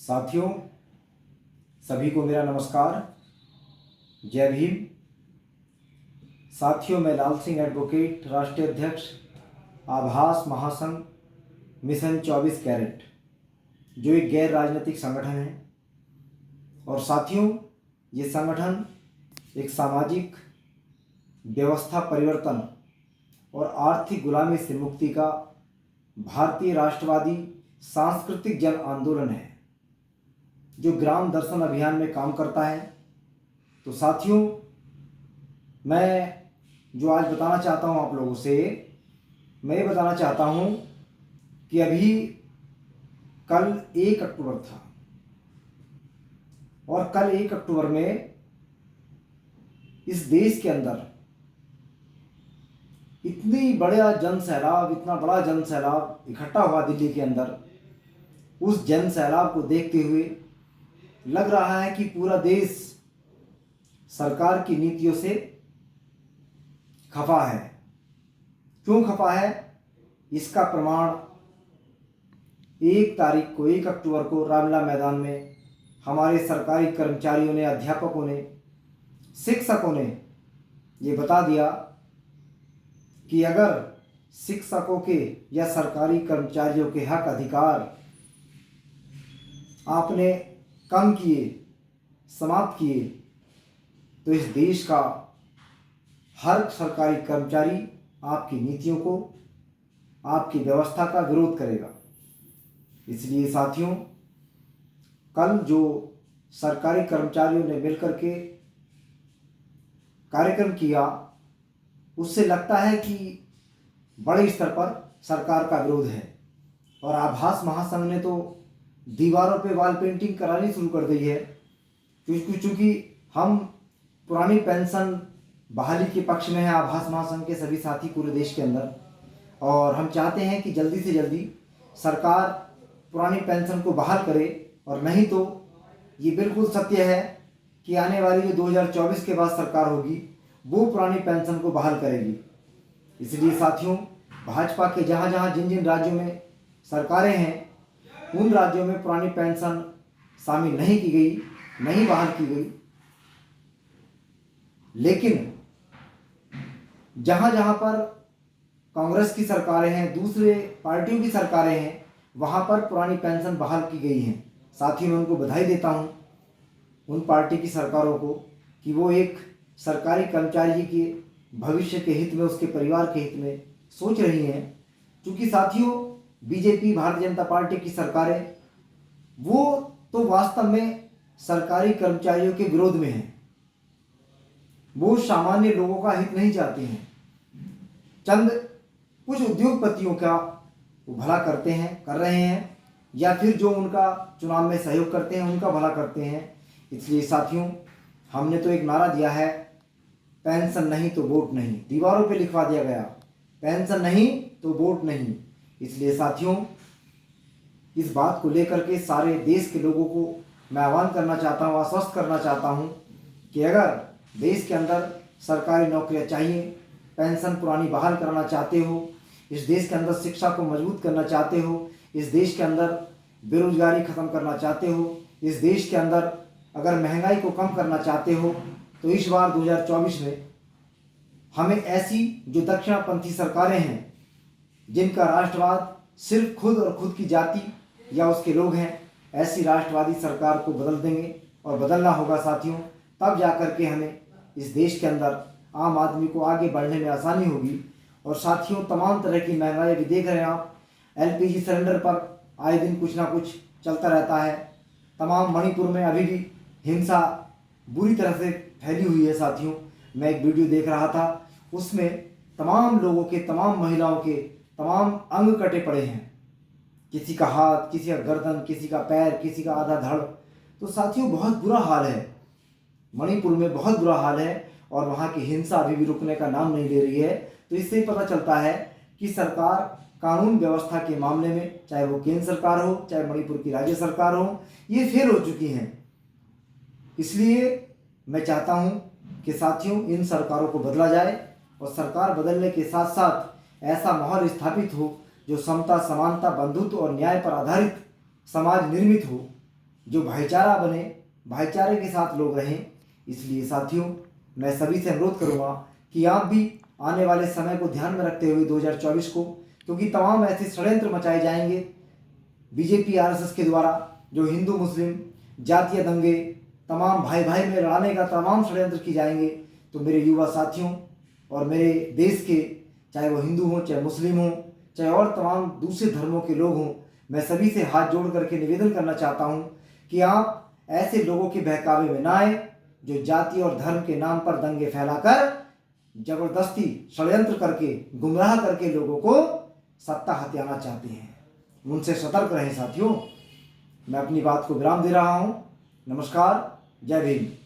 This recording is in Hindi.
साथियों, सभी को मेरा नमस्कार। जय भीम। साथियों, मैं लाल सिंह एडवोकेट, राष्ट्रीय अध्यक्ष आभास महासंघ मिशन 24 कैरेट, जो एक गैर राजनीतिक संगठन है। और साथियों, ये संगठन एक सामाजिक व्यवस्था परिवर्तन और आर्थिक गुलामी से मुक्ति का भारतीय राष्ट्रवादी सांस्कृतिक जन आंदोलन है, जो ग्राम दर्शन अभियान में काम करता है। तो साथियों, मैं जो आज बताना चाहता हूं आप लोगों से, मैं ये बताना चाहता हूं कि अभी कल 1 अक्टूबर था और कल 1 अक्टूबर में इस देश के अंदर इतनी बड़ा जन सैलाब, इतना बड़ा जन सैलाब इकट्ठा हुआ दिल्ली के अंदर। उस जन सैलाब को देखते हुए लग रहा है कि पूरा देश सरकार की नीतियों से खफा है। क्यों खफा है? इसका प्रमाण 1 तारीख को, 1 अक्टूबर को रामलीला मैदान में हमारे सरकारी कर्मचारियों ने, अध्यापकों ने, शिक्षकों ने ये बता दिया कि अगर शिक्षकों के या सरकारी कर्मचारियों के हक अधिकार आपने कम किए, समाप्त किए, तो इस देश का हर सरकारी कर्मचारी आपकी नीतियों को, आपकी व्यवस्था का विरोध करेगा। इसलिए साथियों, कल जो सरकारी कर्मचारियों ने मिलकर के कार्यक्रम किया, उससे लगता है कि बड़े स्तर पर सरकार का विरोध है। और आभास महासंघ ने तो दीवारों पे वॉल पेंटिंग करानी शुरू कर दी है, क्योंकि हम पुरानी पेंशन बहाली के पक्ष में है, आभास महासंघ के सभी साथी पूरे देश के अंदर। और हम चाहते हैं कि जल्दी से जल्दी सरकार पुरानी पेंशन को बहाल करे, और नहीं तो ये बिल्कुल सत्य है कि आने वाली जो 2024 के बाद सरकार होगी, वो पुरानी पेंशन को बहाल करेगी। इसलिए साथियों, भाजपा के जहाँ जहाँ जिन जिन राज्यों में सरकारें हैं, उन राज्यों में पुरानी पेंशन शामिल नहीं की गई, नहीं बहाल की गई। लेकिन जहाँ जहाँ पर कांग्रेस की सरकारें हैं, दूसरे पार्टियों की सरकारें हैं, वहाँ पर पुरानी पेंशन बहाल की गई हैं। साथ ही मैं उनको बधाई देता हूँ, उन पार्टी की सरकारों को, कि वो एक सरकारी कर्मचारी के भविष्य के हित में, उसके परिवार के हित में सोच रही हैं। क्योंकि साथियों, बीजेपी, भारतीय जनता पार्टी की सरकारें, वो तो वास्तव में सरकारी कर्मचारियों के विरोध में हैं। वो सामान्य लोगों का हित नहीं चाहते हैं। चंद कुछ उद्योगपतियों का वो भला करते हैं, कर रहे हैं, या फिर जो उनका चुनाव में सहयोग करते हैं उनका भला करते हैं। इसलिए साथियों, हमने तो एक नारा दिया है, पेंशन नहीं तो वोट नहीं। दीवारों पे लिखवा दिया गया, पेंशन नहीं तो वोट नहीं। इसलिए साथियों, इस बात को लेकर के सारे देश के लोगों को मैं आह्वान करना चाहता हूँ, आश्वस्त करना चाहता हूँ कि अगर देश के अंदर सरकारी नौकरियाँ चाहिए, पेंशन पुरानी बहाल कराना चाहते हो, इस देश के अंदर शिक्षा को मजबूत करना चाहते हो, इस देश के अंदर बेरोजगारी ख़त्म करना चाहते हो, इस देश के अंदर अगर महंगाई को कम करना चाहते हो, तो इस बार 2024 में हमें ऐसी जो दक्षिणापंथी सरकारें हैं, जिनका राष्ट्रवाद सिर्फ खुद और खुद की जाति या उसके लोग हैं, ऐसी राष्ट्रवादी सरकार को बदल देंगे। और बदलना होगा साथियों, तब जाकर के हमें इस देश के अंदर आम आदमी को आगे बढ़ने में आसानी होगी। और साथियों, तमाम तरह की महंगाई भी देख रहे हैं आप। एलपीजी सिलेंडर पर आए दिन कुछ ना कुछ चलता रहता है। तमाम मणिपुर में अभी भी हिंसा बुरी तरह से फैली हुई है। साथियों, मैं एक वीडियो देख रहा था, उसमें तमाम लोगों के, तमाम महिलाओं के तमाम अंग कटे पड़े हैं। किसी का हाथ, किसी का गर्दन, किसी का पैर, किसी का आधा धड़। तो साथियों, बहुत बुरा हाल है, मणिपुर में बहुत बुरा हाल है, और वहाँ की हिंसा अभी भी रुकने का नाम नहीं ले रही है। तो इससे पता चलता है कि सरकार कानून व्यवस्था के मामले में, चाहे वो केंद्र सरकार हो, चाहे मणिपुर की राज्य सरकार हो, ये फेल हो चुकी हैं। इसलिए मैं चाहता हूँ कि साथियों, इन सरकारों को बदला जाए, और सरकार बदलने के साथ साथ ऐसा माहौल स्थापित हो जो समता, समानता, बंधुत्व और न्याय पर आधारित समाज निर्मित हो। जो भाईचारा बने, भाईचारे के साथ लोग रहें। इसलिए साथियों, मैं सभी से अनुरोध करूँगा कि आप भी आने वाले समय को ध्यान में रखते हुए 2024 को, क्योंकि तमाम ऐसे षड्यंत्र मचाए जाएंगे बीजेपी आरएसएस के द्वारा, जो हिंदू मुस्लिम जातीय दंगे, तमाम भाई भाई में लड़ाने का तमाम षड्यंत्र किए जाएंगे। तो मेरे युवा साथियों और मेरे देश के, चाहे वो हिंदू हों, चाहे मुस्लिम हों, चाहे और तमाम दूसरे धर्मों के लोग हों, मैं सभी से हाथ जोड़ करके निवेदन करना चाहता हूं कि आप ऐसे लोगों के बहकावे में ना आए जो जाति और धर्म के नाम पर दंगे फैलाकर, जबरदस्ती षड्यंत्र करके, गुमराह करके लोगों को सत्ता हथियाना चाहते हैं। उनसे सतर्क रहें साथियों। मैं अपनी बात को विराम दे रहा हूं। नमस्कार, जय भीम।